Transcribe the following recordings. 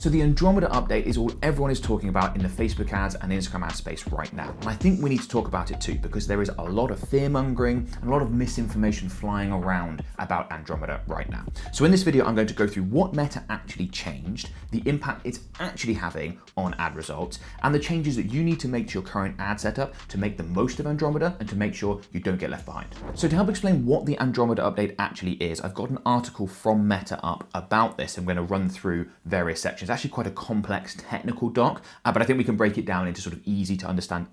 So the Andromeda update is all everyone is talking about in the Facebook ads and Instagram ad space right now. And I think we need to talk about it too, because there is a lot of fear mongering and a lot of misinformation flying around about Andromeda right now. So in this video, I'm going to go through what Meta actually changed, the impact it's actually having on ad results, and the changes that you need to make to your current ad setup to make the most of Andromeda and to make sure you don't get left behind. So to help explain what the Andromeda update actually is, I've got an article from Meta up about this. I'm going to run through various sections. It's actually quite a complex technical doc, but I think we can break it down into sort of easy to understand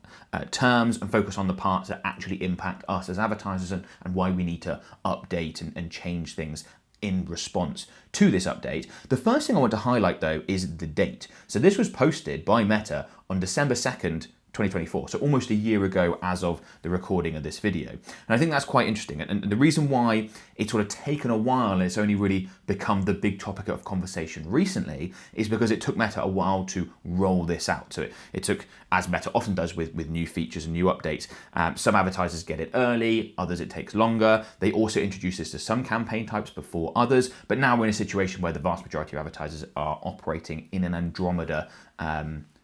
terms and focus on the parts that actually impact us as advertisers and why we need to update and change things in response to this update. The first thing I want to highlight though is the date. So this was posted by Meta on December 2nd, 2024, so almost a year ago as of the recording of this video. And I think that's quite interesting. And the reason why it's sort of taken a while and it's only really become the big topic of conversation recently is because it took Meta a while to roll this out. So it took, as Meta often does with new features and new updates, some advertisers get it early, others it takes longer. They also introduce this to some campaign types before others, but now we're in a situation where the vast majority of advertisers are operating in an Andromeda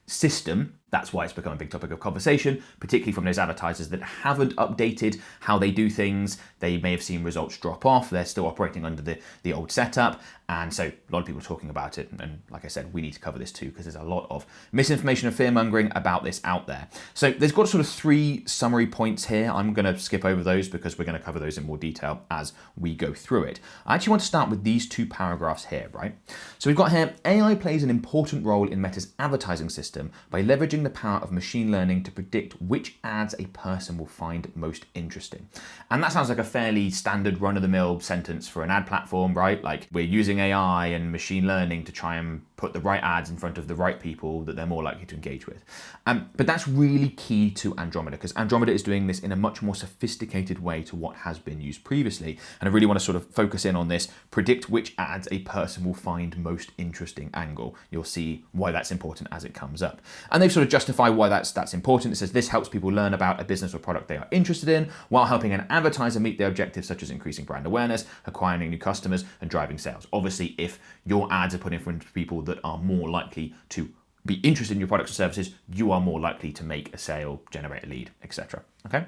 system. That's why it's become a big topic of conversation, particularly from those advertisers that haven't updated how they do things. They may have seen results drop off. They're still operating under the old setup. And so a lot of people are talking about it. And like I said, we need to cover this too, because there's a lot of misinformation and fear mongering about this out there. So there's got sort of three summary points here. I'm going to skip over those because we're going to cover those in more detail as we go through it. I actually want to start with these two paragraphs here, right? So we've got here, AI plays an important role in Meta's advertising system by leveraging the power of machine learning to predict which ads a person will find most interesting. And that sounds like a fairly standard run-of-the-mill sentence for an ad platform, right? Like, we're using AI and machine learning to try and put the right ads in front of the right people that they're more likely to engage with. But that's really key to Andromeda, because Andromeda is doing this in a much more sophisticated way to what has been used previously. And I really want to sort of focus in on this predict which ads a person will find most interesting angle. You'll see why that's important as it comes up. And they've sort of justified why that's important. It says this helps people learn about a business or product they are interested in while helping an advertiser meet their objectives, such as increasing brand awareness, acquiring new customers, and driving sales. Obviously, if your ads are put in front of people that are more likely to be interested in your products or services, you are more likely to make a sale, generate a lead, etc. Okay?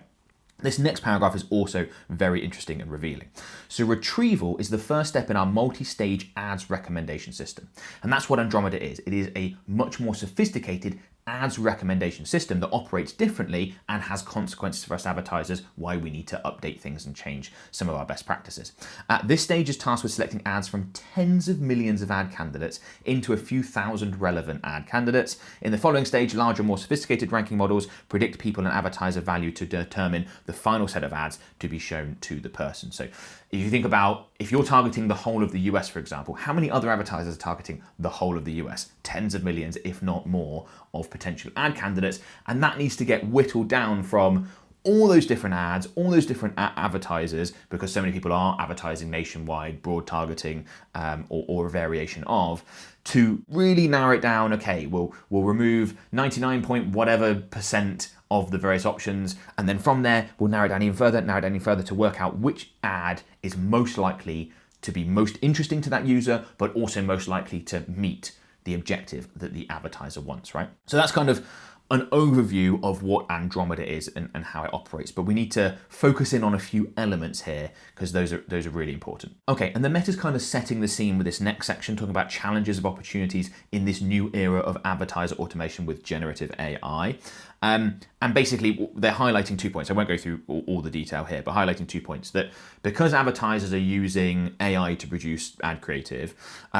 This next paragraph is also very interesting and revealing. So retrieval is the first step in our multi-stage ads recommendation system. And that's what Andromeda is. It is a much more sophisticated ads recommendation system that operates differently and has consequences for us advertisers, why we need to update things and change some of our best practices. This stage is tasked with selecting ads from tens of millions of ad candidates into a few thousand relevant ad candidates. In the following stage, larger, more sophisticated ranking models predict people and advertiser value to determine the final set of ads to be shown to the person. So if you think about, if you're targeting the whole of the US, for example, how many other advertisers are targeting the whole of the US? Tens of millions, if not more, of potential ad candidates. And that needs to get whittled down from all those different ads, all those different advertisers, because so many people are advertising nationwide, broad targeting, or a variation of, to really narrow it down. Okay, we'll remove 99 point whatever percent of the various options, and then from there we'll narrow it down even further to work out which ad is most likely to be most interesting to that user, but also most likely to meet the objective that the advertiser wants, right? So that's kind of an overview of what Andromeda is and how it operates, but we need to focus in on a few elements here because those are really important. Okay, and the Meta's kind of setting the scene with this next section, talking about challenges of opportunities in this new era of advertiser automation with generative AI. And basically, they're highlighting 2 points. I won't go through all the detail here, but highlighting 2 points. That because advertisers are using AI to produce ad creative,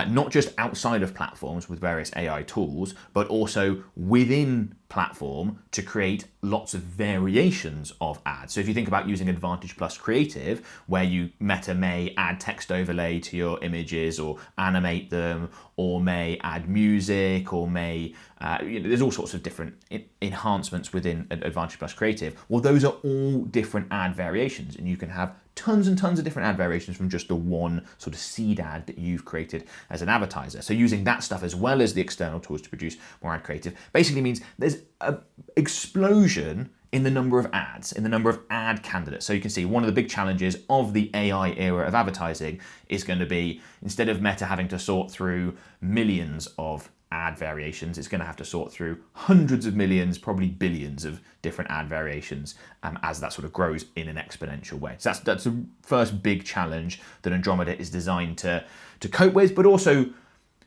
not just outside of platforms with various AI tools, but also within platform to create lots of variations of ads. So if you think about using Advantage Plus Creative, where Meta may add text overlay to your images or animate them, or may add music, or may, there's all sorts of different enhancements within Advantage Plus Creative. Well, those are all different ad variations, and you can have tons and tons of different ad variations from just the one sort of seed ad that you've created as an advertiser. So using that stuff as well as the external tools to produce more ad creative basically means there's an explosion in the number of ads, in the number of ad candidates. So you can see one of the big challenges of the AI era of advertising is going to be, instead of Meta having to sort through millions of ad variations. It's going to have to sort through hundreds of millions, probably billions of different ad variations as that sort of grows in an exponential way. So that's the first big challenge that Andromeda is designed to cope with, but also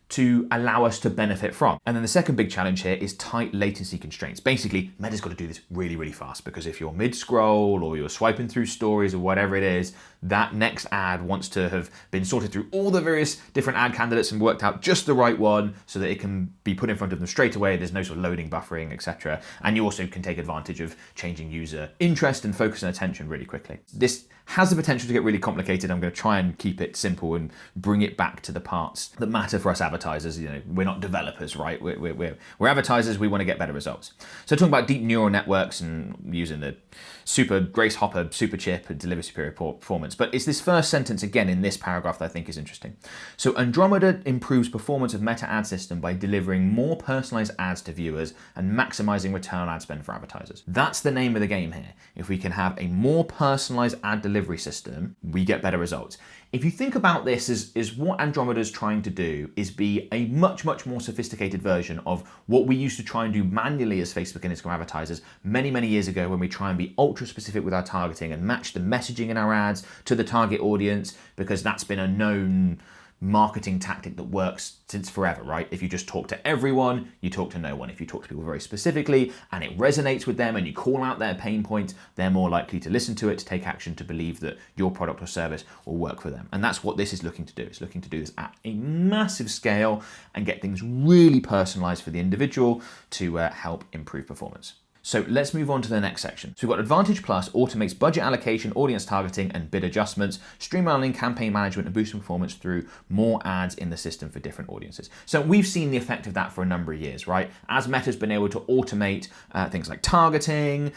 to allow us to benefit from. And then the second big challenge here is tight latency constraints. Basically, Meta's got to do this really, really fast, because if you're mid-scroll or you're swiping through stories or whatever it is, that next ad wants to have been sorted through all the various different ad candidates and worked out just the right one so that it can be put in front of them straight away. There's no sort of loading, buffering, etc. And you also can take advantage of changing user interest and focus and attention really quickly. This has the potential to get really complicated. I'm going to try and keep it simple and bring it back to the parts that matter for us advertisers. You know, we're not developers, right? We're advertisers. We want to get better results. So talking about deep neural networks and using the super Grace Hopper super chip and deliver superior performance. But it's this first sentence again in this paragraph that I think is interesting. So Andromeda improves performance of Meta ad system by delivering more personalized ads to viewers and maximizing return on ad spend for advertisers. That's the name of the game here. If we can have a more personalized ad delivery system, we get better results. If you think about this as what Andromeda is trying to do is be a much, much more sophisticated version of what we used to try and do manually as Facebook and Instagram advertisers many, many years ago, when we try and be ultra specific with our targeting and match the messaging in our ads to the target audience, because that's been a known marketing tactic that works since forever, right? If you just talk to everyone, you talk to no one. If you talk to people very specifically and it resonates with them and you call out their pain points, they're more likely to listen to it, to take action, to believe that your product or service will work for them. And that's what this is looking to do. It's looking to do this at a massive scale and get things really personalized for the individual to help improve performance. So let's move on to the next section. So we've got Advantage Plus automates budget allocation, audience targeting, and bid adjustments, streamlining campaign management and boosting performance through more ads in the system for different audiences. So we've seen the effect of that for a number of years, right? As Meta's been able to automate things like targeting,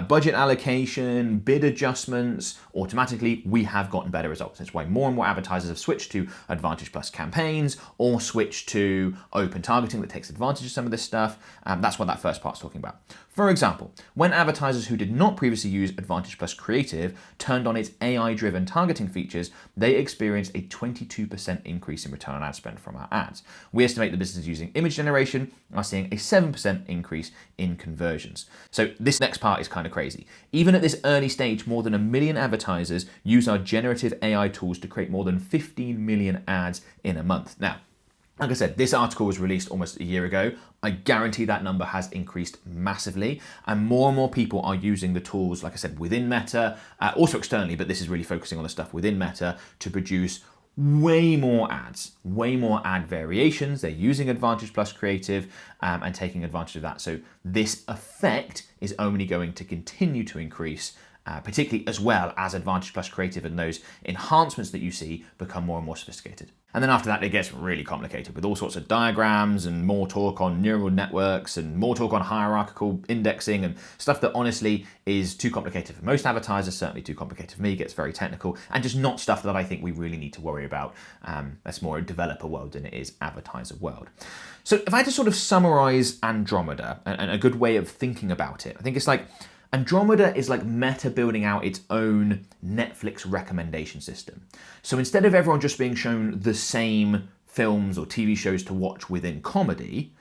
budget allocation, bid adjustments automatically, we have gotten better results. That's why more and more advertisers have switched to Advantage Plus campaigns or switched to open targeting that takes advantage of some of this stuff. That's what that first part's talking about. For example, when advertisers who did not previously use Advantage Plus Creative turned on its AI-driven targeting features, they experienced a 22% increase in return on ad spend from our ads. We estimate the businesses using image generation are seeing a 7% increase in conversions. So this next part is kind of crazy. Even at this early stage, more than 1 million advertisers use our generative AI tools to create more than 15 million ads in a month. Now, like I said, this article was released almost a year ago. I guarantee that number has increased massively, and more people are using the tools, like I said, within Meta, also externally, but this is really focusing on the stuff within Meta to produce way more ads, way more ad variations. They're using Advantage Plus Creative and taking advantage of that. So this effect is only going to continue to increase, particularly as well as Advantage Plus Creative and those enhancements that you see become more and more sophisticated. And then after that, it gets really complicated with all sorts of diagrams and more talk on neural networks and more talk on hierarchical indexing and stuff that honestly is too complicated for most advertisers, certainly too complicated for me, gets very technical, and just not stuff that I think we really need to worry about. That's more a developer world than it is advertiser world. So if I had to sort of summarize Andromeda and a good way of thinking about it, I think it's like Andromeda is like Meta building out its own Netflix recommendation system. So instead of everyone just being shown the same films or TV shows to watch within comedy,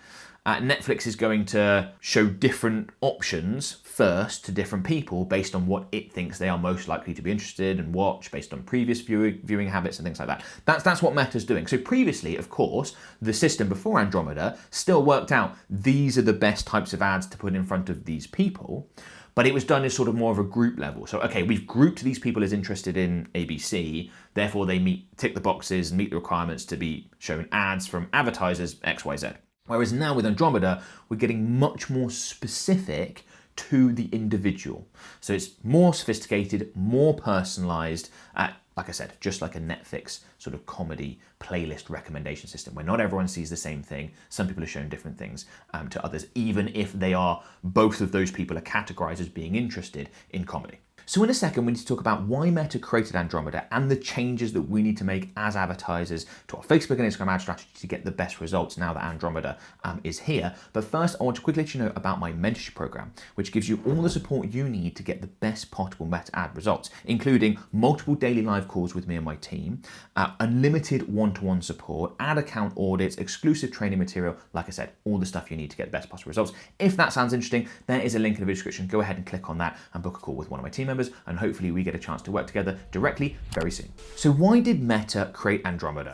Netflix is going to show different options first to different people based on what it thinks they are most likely to be interested and watch based on previous viewing habits and things like that. That's what Meta's doing. So previously, of course, the system before Andromeda still worked out these are the best types of ads to put in front of these people, but it was done as sort of more of a group level. So, okay, we've grouped these people as interested in ABC, therefore they tick the boxes and meet the requirements to be shown ads from advertisers XYZ. Whereas now with Andromeda, we're getting much more specific to the individual. So it's more sophisticated, more personalized, like I said, just like a Netflix sort of comedy playlist recommendation system where not everyone sees the same thing. Some people are shown different things to others, even if they are, both of those people are categorized as being interested in comedy. So in a second, we need to talk about why Meta created Andromeda and the changes that we need to make as advertisers to our Facebook and Instagram ad strategy to get the best results now that Andromeda is here. But first, I want to quickly let you know about my mentorship program, which gives you all the support you need to get the best possible Meta ad results, including multiple daily live calls with me and my team, unlimited one-to-one support, ad account audits, exclusive training material, like I said, all the stuff you need to get the best possible results. If that sounds interesting, there is a link in the video description. Go ahead and click on that and book a call with one of my team members, and hopefully we get a chance to work together directly very soon. So why did Meta create Andromeda?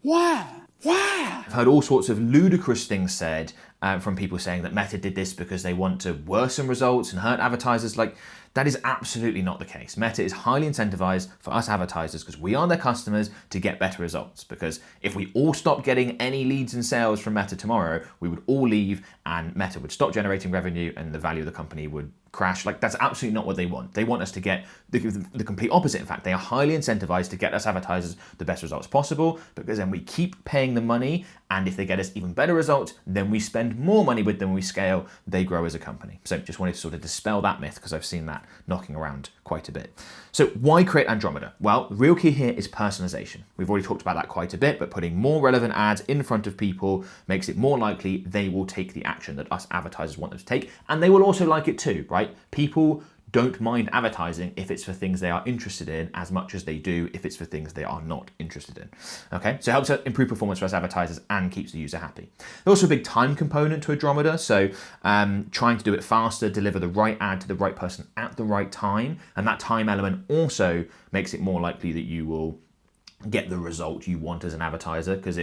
Why? I've heard all sorts of ludicrous things said from people saying that Meta did this because they want to worsen results and hurt advertisers. Like, that is absolutely not the case. Meta is highly incentivized for us advertisers because we are their customers to get better results. Because if we all stopped getting any leads and sales from Meta tomorrow, we would all leave and Meta would stop generating revenue and the value of the company would crash. Like, that's absolutely not what they want. They want us to get the complete opposite. In fact, they are highly incentivized to get us advertisers the best results possible, because then we keep paying them money, and if they get us even better results, then we spend more money with them, we scale, they grow as a company. So just wanted to sort of dispel that myth, because I've seen that knocking around quite a bit. So why create Andromeda? Well, the real key here is personalization. We've already talked about that quite a bit, but putting more relevant ads in front of people makes it more likely they will take the action that us advertisers want them to take, and they will also like it too, right? People don't mind advertising if it's for things they are interested in as much as they do if it's for things they are not interested in. Okay, so it helps improve performance for us advertisers and keeps the user happy. There's also a big time component to Andromeda, so trying to do it faster, deliver the right ad to the right person at the right time, and that time element also makes it more likely that you will get the result you want as an advertiser. Because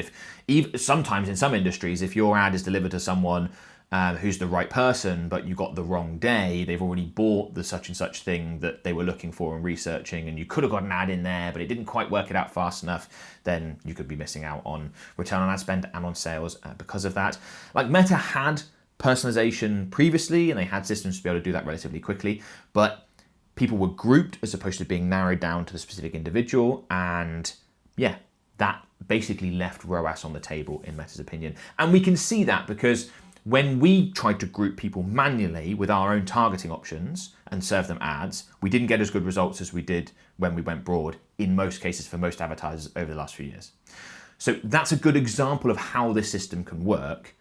sometimes in some industries, if your ad is delivered to someone who's the right person, but you got the wrong day, they've already bought the such and such thing that they were looking for and researching, and you could have got an ad in there, but it didn't quite work it out fast enough, then you could be missing out on return on ad spend and on sales because of that. Like, Meta had personalization previously, and they had systems to be able to do that relatively quickly, but people were grouped as opposed to being narrowed down to the specific individual, and yeah, that basically left ROAS on the table in Meta's opinion. And we can see that because when we tried to group people manually with our own targeting options and serve them ads, we didn't get as good results as we did when we went broad, in most cases for most advertisers over the last few years. So that's a good example of how this system can work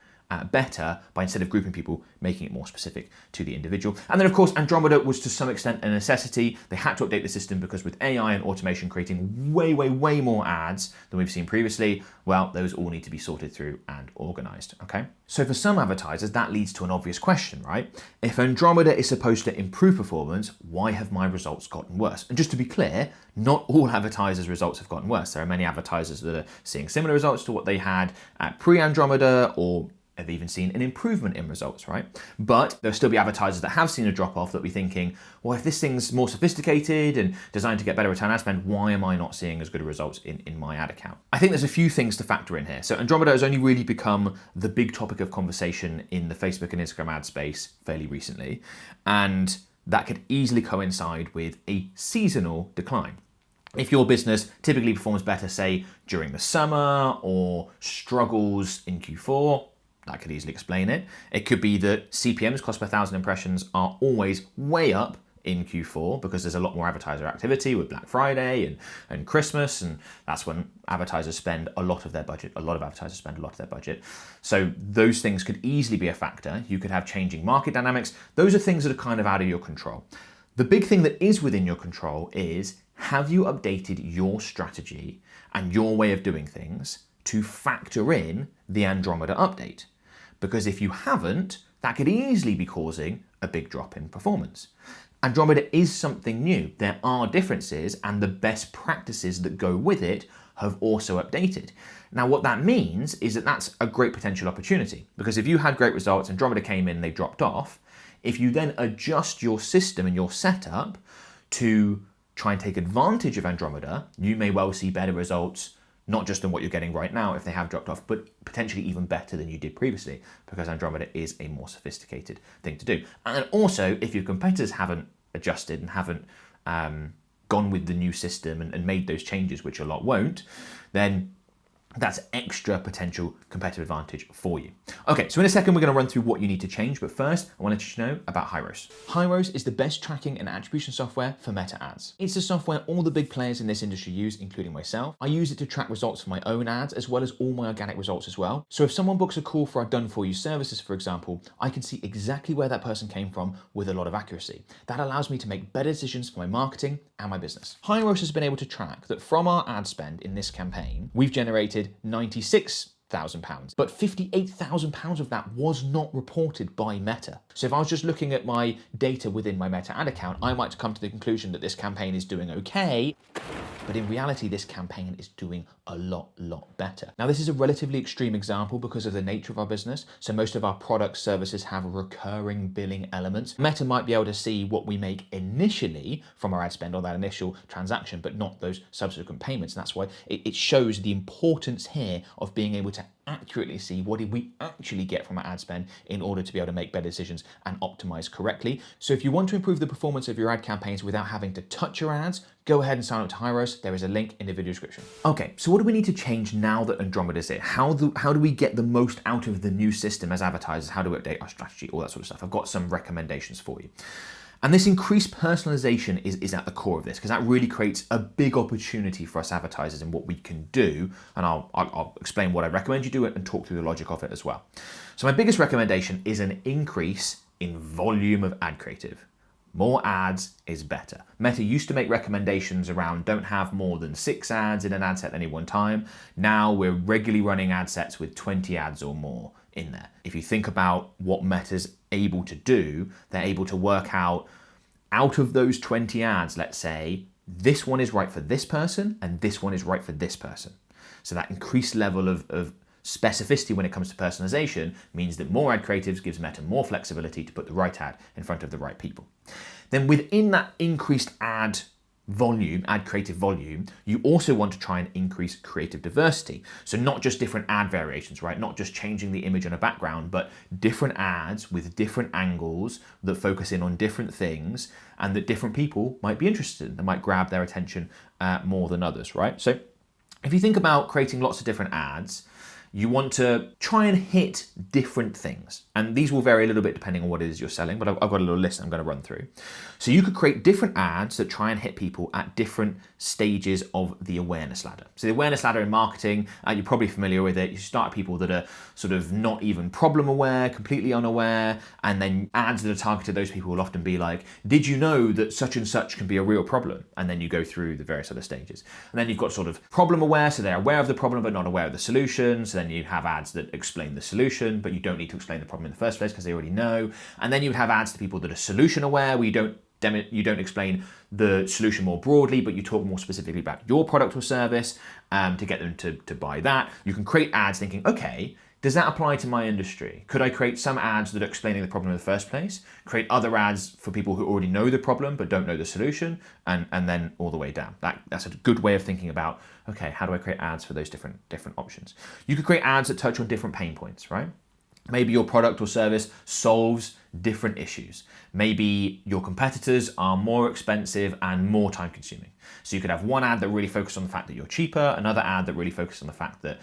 better by, instead of grouping people, making it more specific to the individual. And then of course, Andromeda was to some extent a necessity. They had to update the system because with AI and automation creating way more ads than we've seen previously, well, those all need to be sorted through and organized, okay? So for some advertisers, that leads to an obvious question, right? If Andromeda is supposed to improve performance, why have my results gotten worse? And just to be clear, not all advertisers' results have gotten worse. There are many advertisers that are seeing similar results to what they had at pre-Andromeda, or have even seen an improvement in results, right? But there'll still be advertisers that have seen a drop-off that will be thinking, well, if this thing's more sophisticated and designed to get better return on ad spend, why am I not seeing as good results in my ad account? I think there's a few things to factor in here. So Andromeda has only really become the big topic of conversation in the Facebook and Instagram ad space fairly recently, and that could easily coincide with a seasonal decline. If your business typically performs better, say, during the summer or struggles in Q4, that could easily explain it. It could be that CPMs, cost per 1,000 impressions, are always way up in Q4 because there's a lot more advertiser activity with Black Friday and Christmas, and that's when advertisers spend a lot of their budget. A lot of advertisers spend a lot of their budget. So those things could easily be a factor. You could have changing market dynamics. Those are things that are kind of out of your control. The big thing that is within your control is, have you updated your strategy and your way of doing things to factor in the Andromeda update? Because if you haven't, that could easily be causing a big drop in performance. Andromeda is something new. There are differences, and the best practices that go with it have also updated. Now, what that means is that that's a great potential opportunity, because if you had great results, Andromeda came in, they dropped off, if you then adjust your system and your setup to try and take advantage of Andromeda, you may well see better results, not just than what you're getting right now if they have dropped off, but potentially even better than you did previously, because Andromeda is a more sophisticated thing to do. And also, if your competitors haven't adjusted and haven't gone with the new system and made those changes, which a lot won't, then That's extra potential competitive advantage for you. Okay, so in a second, we're gonna run through what you need to change, but first, I wanna let you know about Hyros. Hyros is the best tracking and attribution software for meta ads. It's the software all the big players in this industry use, including myself. I use it to track results for my own ads, as well as all my organic results as well. So if someone books a call for our done-for-you services, for example, I can see exactly where that person came from with a lot of accuracy. That allows me to make better decisions for my marketing and my business. Hyros has been able to track that from our ad spend in this campaign, we've generated £96,000, but £58,000 of that was not reported by Meta. So if I was just looking at my data within my Meta ad account, I might come to the conclusion that this campaign is doing okay, but in reality, this campaign is doing a lot better. Now, this is a relatively extreme example because of the nature of our business. So most of our product services have recurring billing elements. Meta might be able to see what we make initially from our ad spend on that initial transaction, but not those subsequent payments. And that's why it shows the importance here of being able to accurately see what did we actually get from our ad spend in order to be able to make better decisions and optimize correctly. So if you want to improve the performance of your ad campaigns without having to touch your ads, go ahead and sign up to Hyros. There is a link in the video description. Okay, so what do we need to change now that Andromeda is here? How do we get the most out of the new system as advertisers? How do we update our strategy? All that sort of stuff. I've got some recommendations for you. And this increased personalization is at the core of this, because that really creates a big opportunity for us advertisers and what we can do. And I'll explain what I recommend you do and talk through the logic of it as well. So my biggest recommendation is an increase in volume of ad creative. More ads is better. Meta used to make recommendations around don't have more than 6 ads in an ad set at any one time. Now we're regularly running ad sets with 20 ads or more in there. If you think about what Meta's able to do, they're able to work out of those 20 ads, let's say, this one is right for this person and this one is right for this person. So that increased level of specificity when it comes to personalization means that more ad creatives gives Meta more flexibility to put the right ad in front of the right people. Then within that increased ad creative volume, you also want to try and increase creative diversity. So not just different ad variations, right? Not just changing the image on a background, but different ads with different angles that focus in on different things and that different people might be interested in, that might grab their attention more than others, right? So if you think about creating lots of different ads, you want to try and hit different things. And these will vary a little bit depending on what it is you're selling, but I've got a little list I'm going to run through. So you could create different ads that try and hit people at different stages of the awareness ladder. So the awareness ladder in marketing, you're probably familiar with it. You start at people that are sort of not even problem aware, completely unaware, and then ads that are targeted to those people will often be like, did you know that such and such can be a real problem? And then you go through the various other stages. And then you've got sort of problem aware, so they're aware of the problem but not aware of the solution. So then you have ads that explain the solution, but you don't need to explain the problem in the first place because they already know. And then you would have ads to people that are solution aware, where you don't explain the solution more broadly, but you talk more specifically about your product or service to get them to buy that. You can create ads thinking, okay, does that apply to my industry? Could I create some ads that are explaining the problem in the first place, create other ads for people who already know the problem but don't know the solution, and then all the way down? That's a good way of thinking about, okay, how do I create ads for those different options? You could create ads that touch on different pain points, right? Maybe your product or service solves different issues. Maybe your competitors are more expensive and more time consuming. So you could have one ad that really focuses on the fact that you're cheaper, another ad that really focuses on the fact that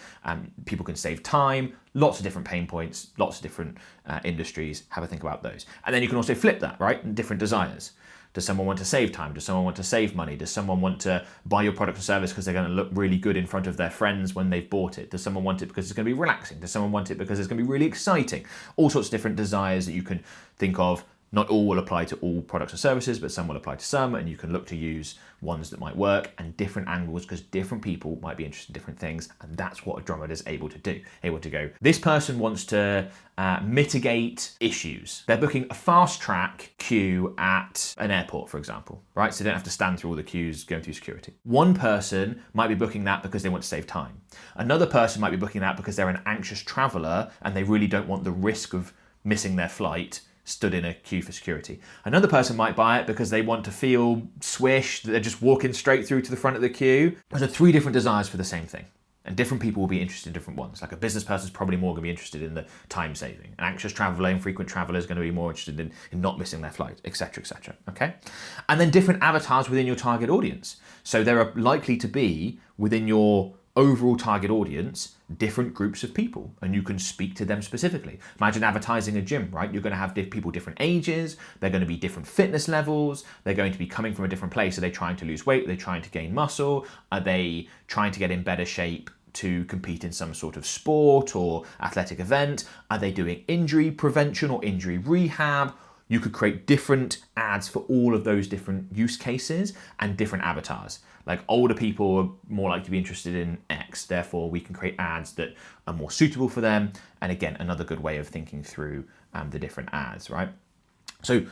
people can save time, lots of different pain points, lots of different industries. Have a think about those. And then you can also flip that, right? Different desires. Does someone want to save time? Does someone want to save money? Does someone want to buy your product or service because they're going to look really good in front of their friends when they've bought it? Does someone want it because it's going to be relaxing? Does someone want it because it's going to be really exciting? All sorts of different desires that you can think of. Not all will apply to all products or services, but some will apply to some, and you can look to use ones that might work and different angles because different people might be interested in different things, and that's what Andromeda is able to do. Able to go, this person wants to mitigate issues. They're booking a fast track queue at an airport, for example, right? So they don't have to stand through all the queues going through security. One person might be booking that because they want to save time. Another person might be booking that because they're an anxious traveler and they really don't want the risk of missing their flight stood in a queue for security. Another person might buy it because they want to feel swish, that they're just walking straight through to the front of the queue. Those are 3 different desires for the same thing. And different people will be interested in different ones. Like a business person is probably more going to be interested in the time saving. An anxious traveler and frequent traveler is going to be more interested in not missing their flight, etc., okay? And then different avatars within your target audience. So there are likely to be within your overall target audience different groups of people, and you can speak to them specifically. Imagine advertising a gym, right? You're going to have people different ages, they're going to be different fitness levels, they're going to be coming from a different place. Are they trying to lose weight? Are they trying to gain muscle? Are they trying to get in better shape to compete in some sort of sport or athletic event? Are they doing injury prevention or injury rehab? You could create different ads for all of those different use cases and different avatars. Like older people are more likely to be interested in X, therefore we can create ads that are more suitable for them. And again, another good way of thinking through the different ads, right? So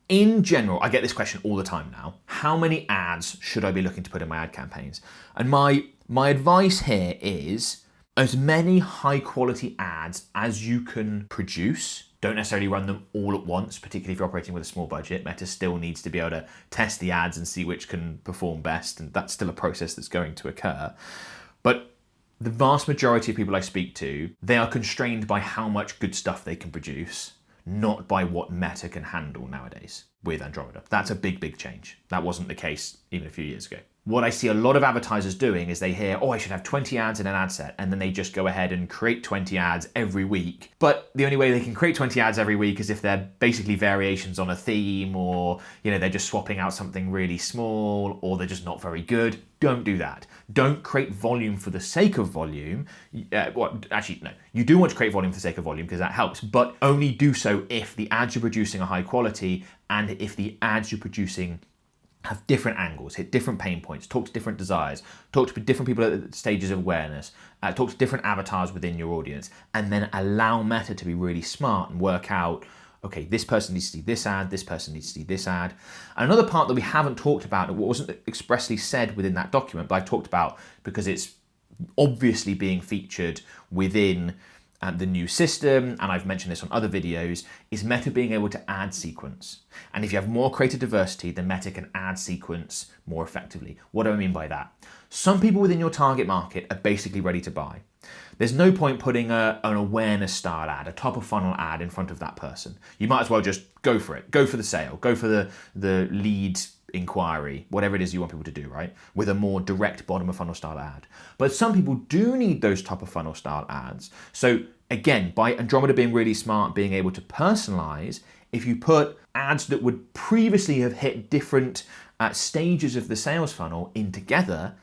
in general, I get this question all the time now. How many ads should I be looking to put in my ad campaigns? And my advice here is as many high quality ads as you can produce. Don't necessarily run them all at once, particularly if you're operating with a small budget. Meta still needs to be able to test the ads and see which can perform best, and that's still a process that's going to occur. But the vast majority of people I speak to, they are constrained by how much good stuff they can produce, not by what Meta can handle nowadays with Andromeda. That's a big, big change. That wasn't the case even a few years ago. What I see a lot of advertisers doing is they hear, oh, I should have 20 ads in an ad set, and then they just go ahead and create 20 ads every week. But the only way they can create 20 ads every week is if they're basically variations on a theme, or they're just swapping out something really small, or they're just not very good. Don't do that. Don't create volume for the sake of volume. Actually, no. You do want to create volume for the sake of volume because that helps, but only do so if the ads you're producing are high quality and if the ads you're producing have different angles, hit different pain points, talk to different desires, talk to different people at stages of awareness, talk to different avatars within your audience, and then allow Meta to be really smart and work out, okay, this person needs to see this ad, this person needs to see this ad. And another part that we haven't talked about, and what wasn't expressly said within that document, but I've talked about because it's obviously being featured within the new system, and I've mentioned this on other videos, is Meta being able to ad sequence. And if you have more creator diversity, then Meta can ad sequence more effectively. What do I mean by that? Some people within your target market are basically ready to buy. There's no point putting an awareness style ad, a top of funnel ad in front of that person. You might as well just go for it. Go for the sale. Go for the lead inquiry, whatever it is you want people to do, right? With a more direct bottom of funnel style ad. But some people do need those top of funnel style ads. So again, by Andromeda being really smart, being able to personalize, if you put ads that would previously have hit different stages of the sales funnel in together,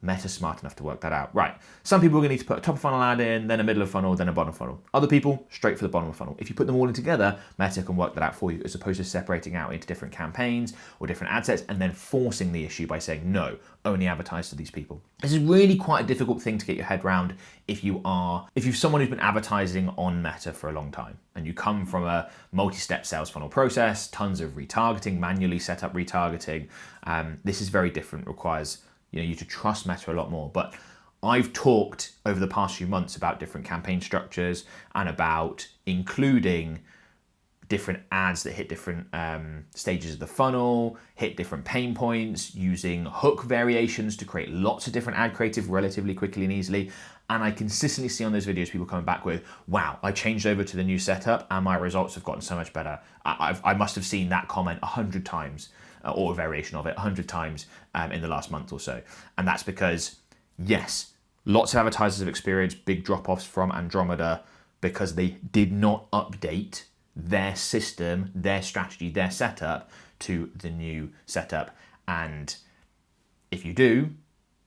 Meta's smart enough to work that out. Right, some people are going to need to put a top of funnel ad in, then a middle of funnel, then a bottom of funnel. Other people, straight for the bottom of funnel. If you put them all in together, Meta can work that out for you, as opposed to separating out into different campaigns or different ad sets and then forcing the issue by saying, no, only advertise to these people. This is really quite a difficult thing to get your head around if you're someone who's been advertising on Meta for a long time and you come from a multi-step sales funnel process, tons of retargeting, manually set up retargeting. This is very different, requires you to trust Meta a lot more. But I've talked over the past few months about different campaign structures and about including different ads that hit different stages of the funnel, hit different pain points, using hook variations to create lots of different ad creative relatively quickly and easily. And I consistently see on those videos people coming back with, wow, I changed over to the new setup and my results have gotten so much better. I must have seen that comment 100 times or a variation of it 100 times in the last month or so. And that's because, yes, lots of advertisers have experienced big drop-offs from Andromeda because they did not update their system, their strategy, their setup to the new setup. And if you do,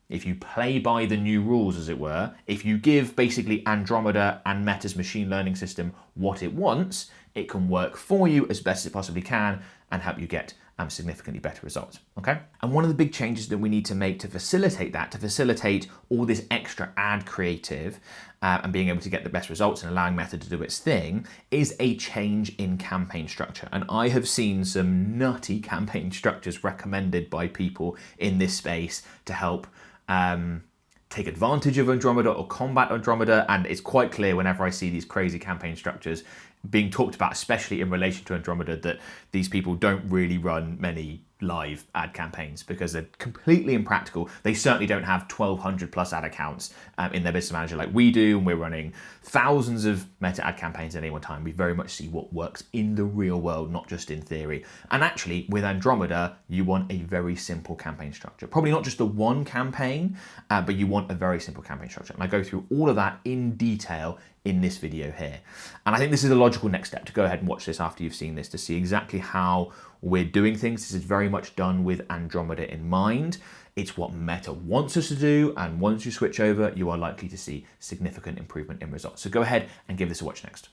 if you play by the new rules, as it were, if you give basically Andromeda and Meta's machine learning system what it wants, it can work for you as best it possibly can and help you get significantly better results, okay? And one of the big changes that we need to make to facilitate that, to facilitate all this extra ad creative and being able to get the best results and allowing Meta to do its thing, is a change in campaign structure. And I have seen some nutty campaign structures recommended by people in this space to help take advantage of Andromeda or combat Andromeda. And it's quite clear whenever I see these crazy campaign structures being talked about, especially in relation to Andromeda, that these people don't really run many live ad campaigns because they're completely impractical. They certainly don't have 1,200 plus ad accounts in their business manager like we do, and we're running thousands of meta ad campaigns at any one time. We very much see what works in the real world, not just in theory. And actually, with Andromeda, you want a very simple campaign structure. Probably not just the one campaign, but you want a very simple campaign structure. And I go through all of that in detail in this video here. And I think this is a logical next step to go ahead and watch this after you've seen this to see exactly how we're doing things. This is very much done with Andromeda in mind. It's what Meta wants us to do, and once you switch over, you are likely to see significant improvement in results. So go ahead and give this a watch next.